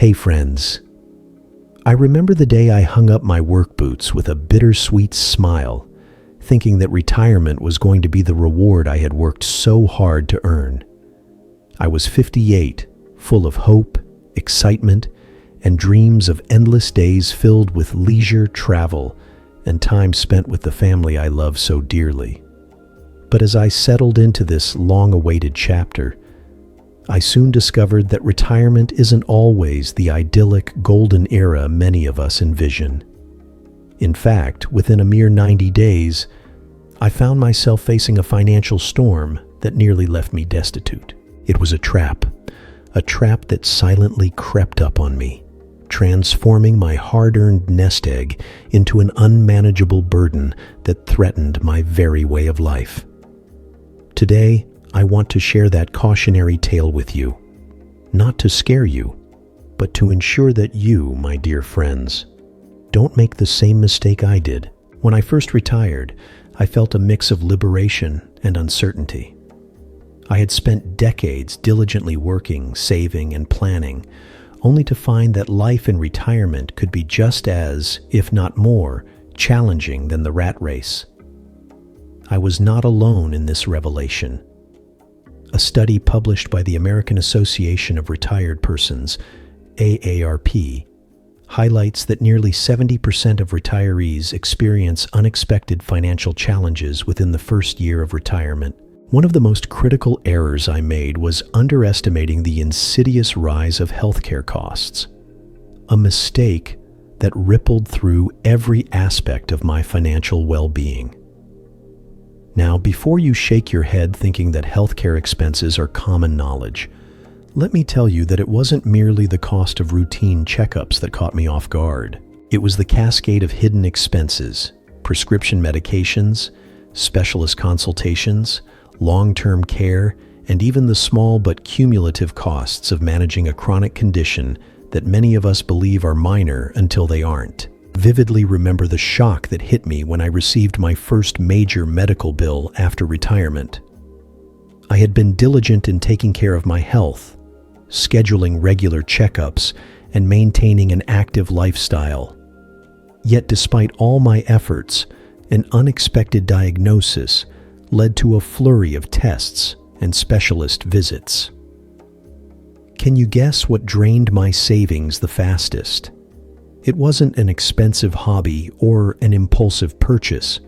Hey friends, I remember the day I hung up my work boots with a bittersweet smile, thinking that retirement was going to be the reward I had worked so hard to earn. I was 58, full of hope, excitement, and dreams of endless days filled with leisure, travel, and time spent with the family I love so dearly. But as I settled into this long-awaited chapter, I soon discovered that retirement isn't always the idyllic golden era many of us envision. In fact, within a mere 90 days, I found myself facing a financial storm that nearly left me destitute. It was a trap that silently crept up on me, transforming my hard-earned nest egg into an unmanageable burden that threatened my very way of life. Today, I want to share that cautionary tale with you, not to scare you, but to ensure that you, my dear friends, don't make the same mistake I did. When I first retired, I felt a mix of liberation and uncertainty. I had spent decades diligently working, saving, and planning, only to find that life in retirement could be just as, if not more, challenging than the rat race. I was not alone in this revelation. A study published by the American Association of Retired Persons, AARP, highlights that nearly 70% of retirees experience unexpected financial challenges within the first year of retirement. One of the most critical errors I made was underestimating the insidious rise of healthcare costs, a mistake that rippled through every aspect of my financial well-being. Now, before you shake your head thinking that healthcare expenses are common knowledge, let me tell you that it wasn't merely the cost of routine checkups that caught me off guard. It was the cascade of hidden expenses, prescription medications, specialist consultations, long-term care, and even the small but cumulative costs of managing a chronic condition that many of us believe are minor until they aren't. Vividly remember the shock that hit me when I received my first major medical bill after retirement. I had been diligent in taking care of my health, scheduling regular checkups, and maintaining an active lifestyle. Yet despite all my efforts, an unexpected diagnosis led to a flurry of tests and specialist visits. Can you guess what drained my savings the fastest? It wasn't an expensive hobby or an impulsive purchase.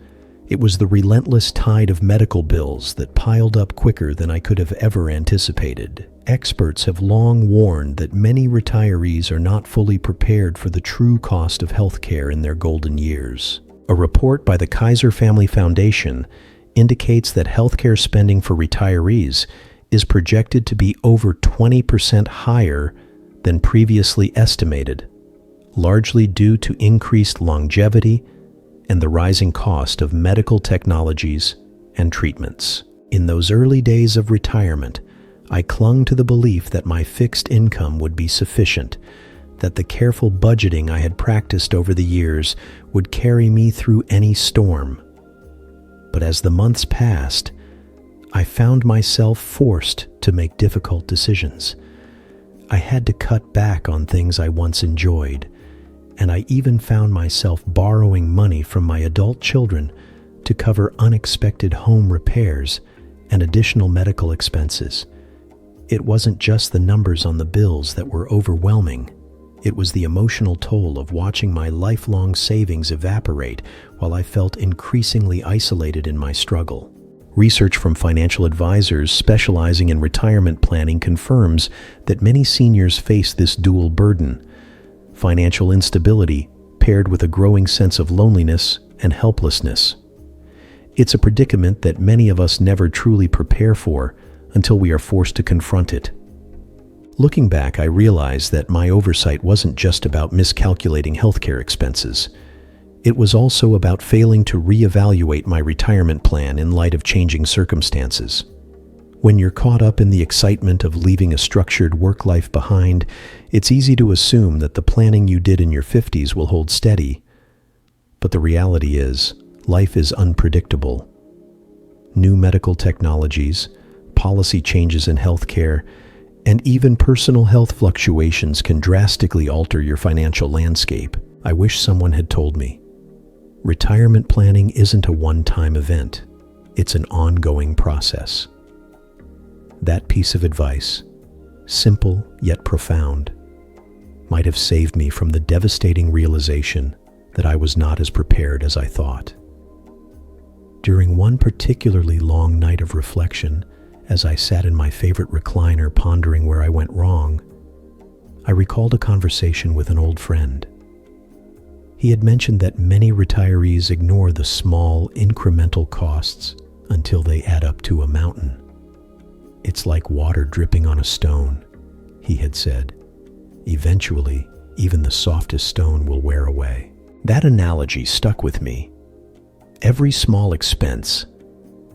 It was the relentless tide of medical bills that piled up quicker than I could have ever anticipated. Experts have long warned that many retirees are not fully prepared for the true cost of healthcare in their golden years. A report by the Kaiser Family Foundation indicates that healthcare spending for retirees is projected to be over 20% higher than previously estimated, largely due to increased longevity and the rising cost of medical technologies and treatments. In those early days of retirement, I clung to the belief that my fixed income would be sufficient, that the careful budgeting I had practiced over the years would carry me through any storm. But as the months passed, I found myself forced to make difficult decisions. I had to cut back on things I once enjoyed, and I even found myself borrowing money from my adult children to cover unexpected home repairs and additional medical expenses. It wasn't just the numbers on the bills that were overwhelming. It was the emotional toll of watching my lifelong savings evaporate while I felt increasingly isolated in my struggle. Research from financial advisors specializing in retirement planning confirms that many seniors face this dual burden: financial instability paired with a growing sense of loneliness and helplessness. It's a predicament that many of us never truly prepare for until we are forced to confront it. Looking back, I realized that my oversight wasn't just about miscalculating healthcare expenses. It was also about failing to reevaluate my retirement plan in light of changing circumstances. When you're caught up in the excitement of leaving a structured work life behind, it's easy to assume that the planning you did in your 50s will hold steady. But the reality is, life is unpredictable. New medical technologies, policy changes in healthcare, And even personal health fluctuations can drastically alter your financial landscape. I wish someone had told me. Retirement planning isn't a one-time event. It's an ongoing process. That piece of advice, simple yet profound, might have saved me from the devastating realization that I was not as prepared as I thought. During one particularly long night of reflection, as I sat in my favorite recliner pondering where I went wrong, I recalled a conversation with an old friend. He had mentioned that many retirees ignore the small, incremental costs until they add up to a mountain. It's like water dripping on a stone, he had said. Eventually, even the softest stone will wear away. That analogy stuck with me. Every small expense,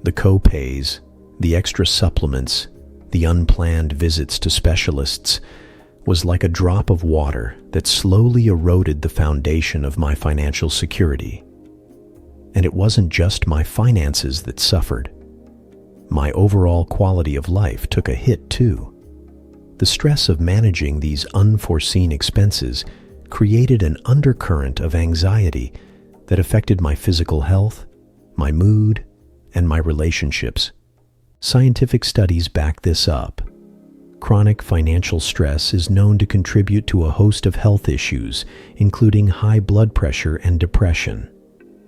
the co-pays, the extra supplements, the unplanned visits to specialists, was like a drop of water that slowly eroded the foundation of my financial security. And it wasn't just my finances that suffered. My overall quality of life took a hit too. The stress of managing these unforeseen expenses created an undercurrent of anxiety that affected my physical health, my mood, and my relationships. Scientific studies back this up. Chronic financial stress is known to contribute to a host of health issues, including high blood pressure and depression.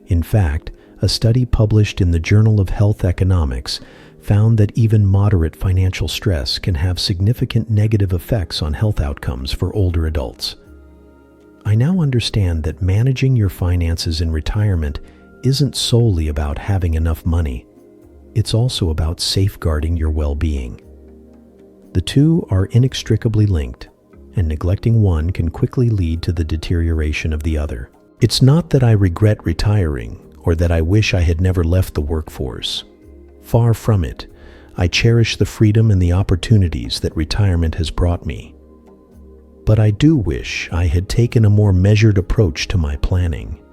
In fact, a study published in the Journal of Health Economics found that even moderate financial stress can have significant negative effects on health outcomes for older adults. I now understand that managing your finances in retirement isn't solely about having enough money. It's also about safeguarding your well-being. The two are inextricably linked, and neglecting one can quickly lead to the deterioration of the other. It's not that I regret retiring or that I wish I had never left the workforce. Far from it. I cherish the freedom and the opportunities that retirement has brought me. But I do wish I had taken a more measured approach to my planning.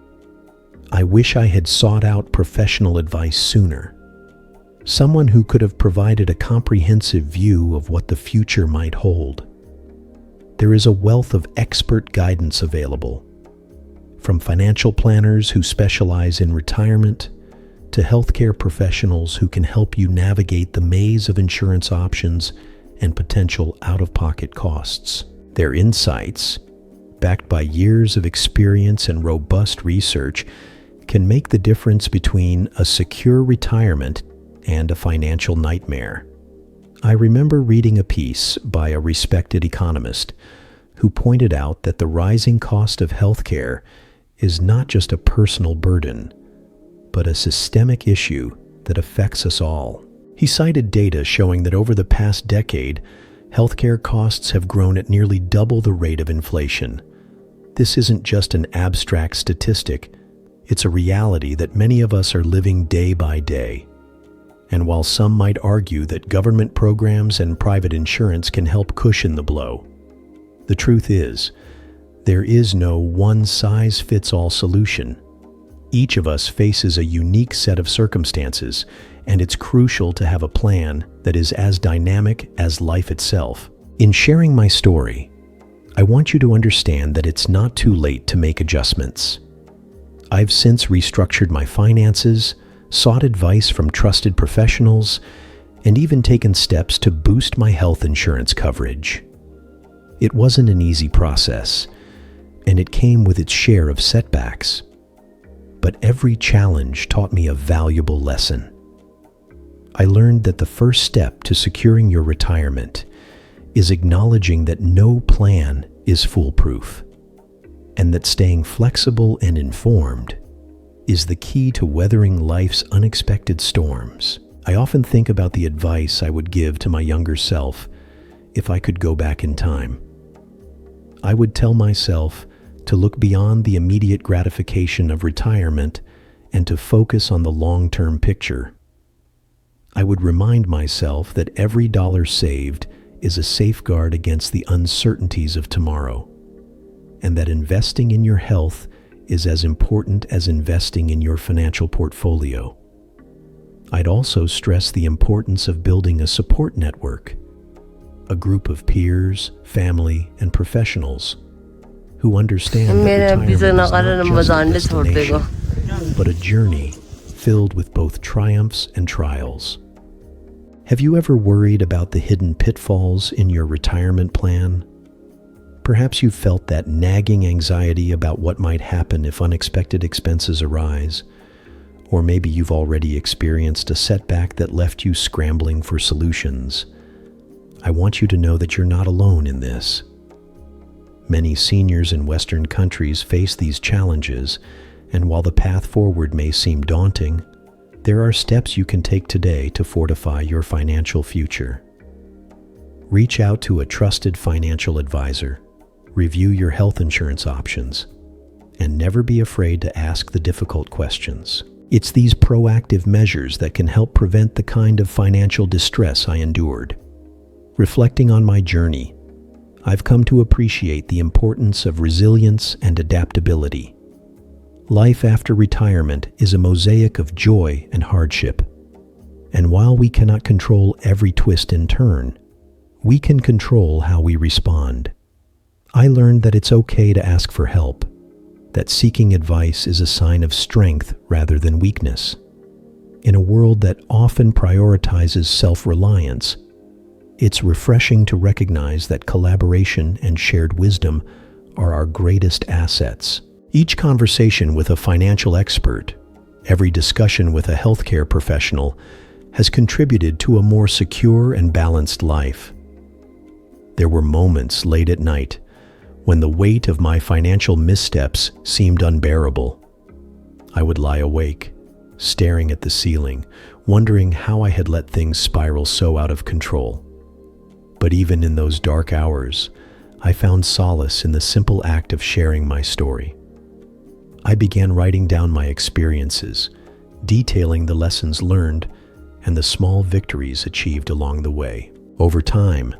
I wish I had sought out professional advice sooner. Someone who could have provided a comprehensive view of what the future might hold. There is a wealth of expert guidance available, from financial planners who specialize in retirement to healthcare professionals who can help you navigate the maze of insurance options and potential out-of-pocket costs. Their insights, backed by years of experience and robust research, can make the difference between a secure retirement and a financial nightmare. I remember reading a piece by a respected economist who pointed out that the rising cost of healthcare is not just a personal burden, but a systemic issue that affects us all. He cited data showing that over the past decade, healthcare costs have grown at nearly double the rate of inflation. This isn't just an abstract statistic, it's a reality that many of us are living day by day. And while some might argue that government programs and private insurance can help cushion the blow, the truth is, there is no one-size-fits-all solution. Each of us faces a unique set of circumstances, and it's crucial to have a plan that is as dynamic as life itself. In sharing my story, I want you to understand that it's not too late to make adjustments. I've since restructured my finances, sought advice from trusted professionals, and even taken steps to boost my health insurance coverage. It wasn't an easy process, and it came with its share of setbacks. But every challenge taught me a valuable lesson. I learned that the first step to securing your retirement is acknowledging that no plan is foolproof, and that staying flexible and informed is the key to weathering life's unexpected storms. I often think about the advice I would give to my younger self if I could go back in time. I would tell myself to look beyond the immediate gratification of retirement and to focus on the long-term picture. I would remind myself that every dollar saved is a safeguard against the uncertainties of tomorrow, and that investing in your health is as important as investing in your financial portfolio. I'd also stress the importance of building a support network, a group of peers, family, and professionals who understand that मेरा retirement visa is नकारा not number just a जानने छोड़ देगा destination, but a journey filled with both triumphs and trials. Have you ever worried about the hidden pitfalls in your retirement plan? Perhaps you've felt that nagging anxiety about what might happen if unexpected expenses arise, or maybe you've already experienced a setback that left you scrambling for solutions. I want you to know that you're not alone in this. Many seniors in Western countries face these challenges, and while the path forward may seem daunting, there are steps you can take today to fortify your financial future. Reach out to a trusted financial advisor, review your health insurance options, and never be afraid to ask the difficult questions. It's these proactive measures that can help prevent the kind of financial distress I endured. Reflecting on my journey, I've come to appreciate the importance of resilience and adaptability. Life after retirement is a mosaic of joy and hardship, and while we cannot control every twist and turn, we can control how we respond. I learned that it's okay to ask for help, that seeking advice is a sign of strength rather than weakness. In a world that often prioritizes self-reliance, it's refreshing to recognize that collaboration and shared wisdom are our greatest assets. Each conversation with a financial expert, every discussion with a healthcare professional, has contributed to a more secure and balanced life. There were moments late at night when the weight of my financial missteps seemed unbearable. I would lie awake, staring at the ceiling, wondering how I had let things spiral so out of control. But even in those dark hours, I found solace in the simple act of sharing my story. I began writing down my experiences, detailing the lessons learned and the small victories achieved along the way. Over time,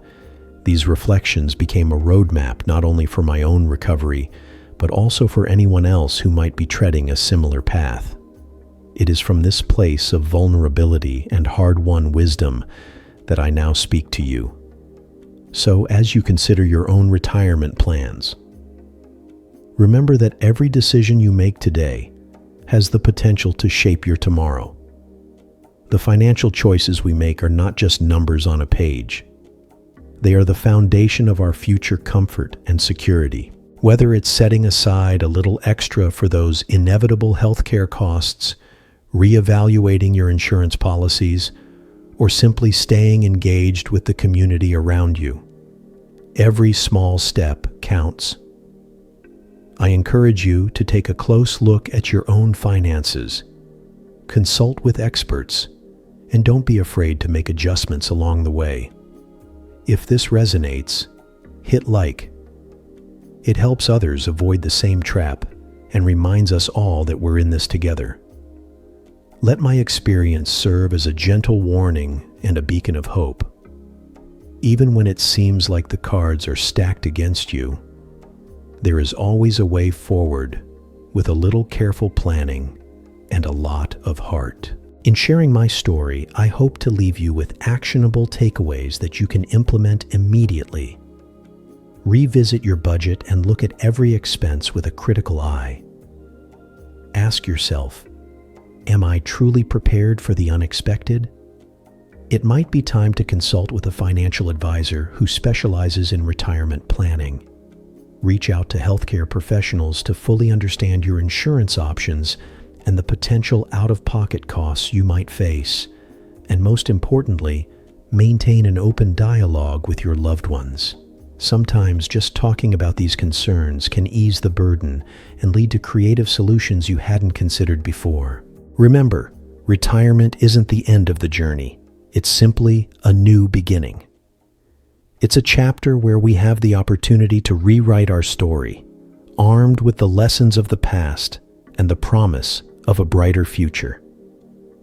these reflections became a roadmap not only for my own recovery, but also for anyone else who might be treading a similar path. It is from this place of vulnerability and hard-won wisdom that I now speak to you. So, as you consider your own retirement plans, remember that every decision you make today has the potential to shape your tomorrow. The financial choices we make are not just numbers on a page. They are the foundation of our future comfort and security. Whether it's setting aside a little extra for those inevitable healthcare costs, reevaluating your insurance policies, or simply staying engaged with the community around you, every small step counts. I encourage you to take a close look at your own finances, consult with experts, and don't be afraid to make adjustments along the way. If this resonates, hit like. It helps others avoid the same trap and reminds us all that we're in this together. Let my experience serve as a gentle warning and a beacon of hope. Even when it seems like the cards are stacked against you, there is always a way forward with a little careful planning and a lot of heart. In sharing my story, I hope to leave you with actionable takeaways that you can implement immediately. Revisit your budget and look at every expense with a critical eye. Ask yourself, am I truly prepared for the unexpected? It might be time to consult with a financial advisor who specializes in retirement planning. Reach out to healthcare professionals to fully understand your insurance options and the potential out-of-pocket costs you might face. And most importantly, maintain an open dialogue with your loved ones. Sometimes just talking about these concerns can ease the burden and lead to creative solutions you hadn't considered before. Remember, retirement isn't the end of the journey. It's simply a new beginning. It's a chapter where we have the opportunity to rewrite our story, armed with the lessons of the past and the promise of a brighter future.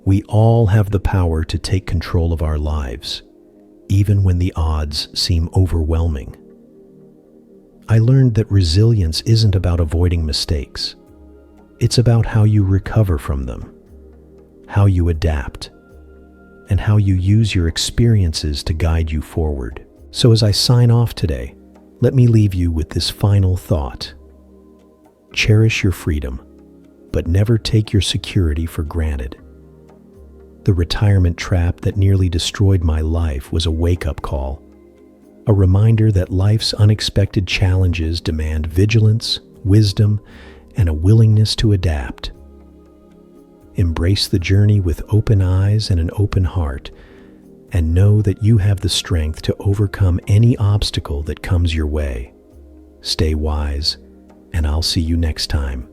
We all have the power to take control of our lives, even when the odds seem overwhelming. I learned that resilience isn't about avoiding mistakes. It's about how you recover from them, how you adapt, and how you use your experiences to guide you forward. So as I sign off today, let me leave you with this final thought. Cherish your freedom, but never take your security for granted. The retirement trap that nearly destroyed my life was a wake-up call, a reminder that life's unexpected challenges demand vigilance, wisdom, and a willingness to adapt. Embrace the journey with open eyes and an open heart, and know that you have the strength to overcome any obstacle that comes your way. Stay wise, and I'll see you next time.